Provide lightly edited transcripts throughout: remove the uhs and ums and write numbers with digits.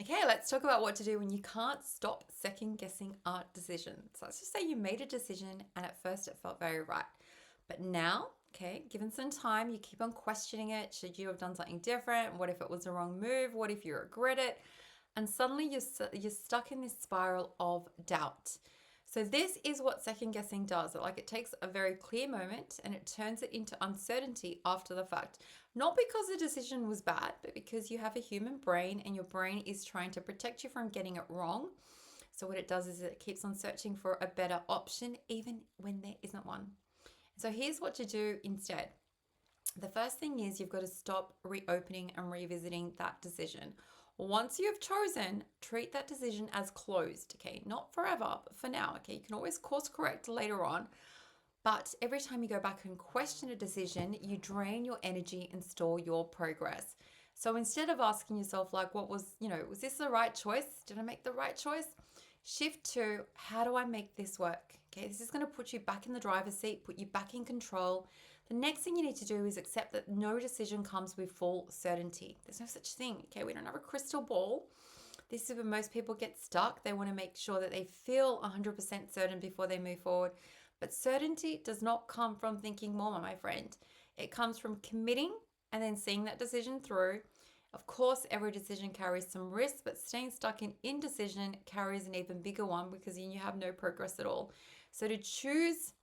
Okay, let's talk about what to do when you can't stop second guessing a decision. So let's just say you made a decision and at first it felt very right. But now, okay, given some time, you keep on questioning it. Should you have done something different? What if it was the wrong move? What if you regret it? And suddenly you're stuck in this spiral of doubt. So this is what second guessing does. It takes a very clear moment and it turns it into uncertainty after the fact. Not because the decision was bad, but because you have a human brain and your brain is trying to protect you from getting it wrong. So what it does is it keeps on searching for a better option even when there isn't one. So here's what to do instead. The first thing is you've got to stop reopening and revisiting that decision. Once you've chosen, treat that decision as closed, okay? Not forever, but for now, okay? You can always course correct later on, but every time you go back and question a decision, you drain your energy and stall your progress. So instead of asking yourself, like, was this the right choice? Did I make the right choice? Shift to, how do I make this work? Okay, this is going to put you back in the driver's seat, put you back in control. The next thing you need to do is accept that no decision comes with full certainty. There's no such thing. Okay, we don't have a crystal ball. This is where most people get stuck. They want to make sure that they feel 100% certain before they move forward. But certainty does not come from thinking more, my friend. It comes from committing and then seeing that decision through. Of course, every decision carries some risk, but staying stuck in indecision carries an even bigger one because then you have no progress at all. So to choose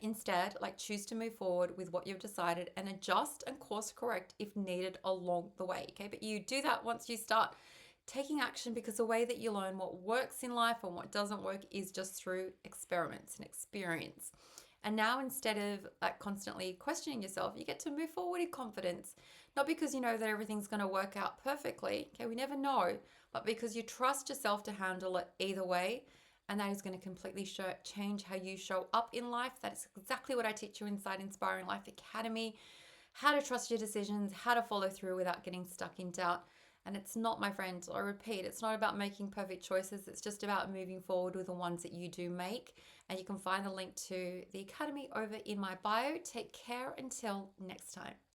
instead, choose to move forward with what you've decided and adjust and course correct if needed along the way. Okay, but you do that once you start taking action because the way that you learn what works in life and what doesn't work is just through experiments and experience. And now, instead of constantly questioning yourself, you get to move forward in confidence. Not because you know that everything's going to work out perfectly, okay, we never know, but because you trust yourself to handle it either way. And that is going to completely change how you show up in life. That is exactly what I teach you inside Inspiring Life Academy: how to trust your decisions, how to follow through without getting stuck in doubt. And it's not, my friends, I repeat, it's not about making perfect choices. It's just about moving forward with the ones that you do make. And you can find the link to the Academy over in my bio. Take care until next time.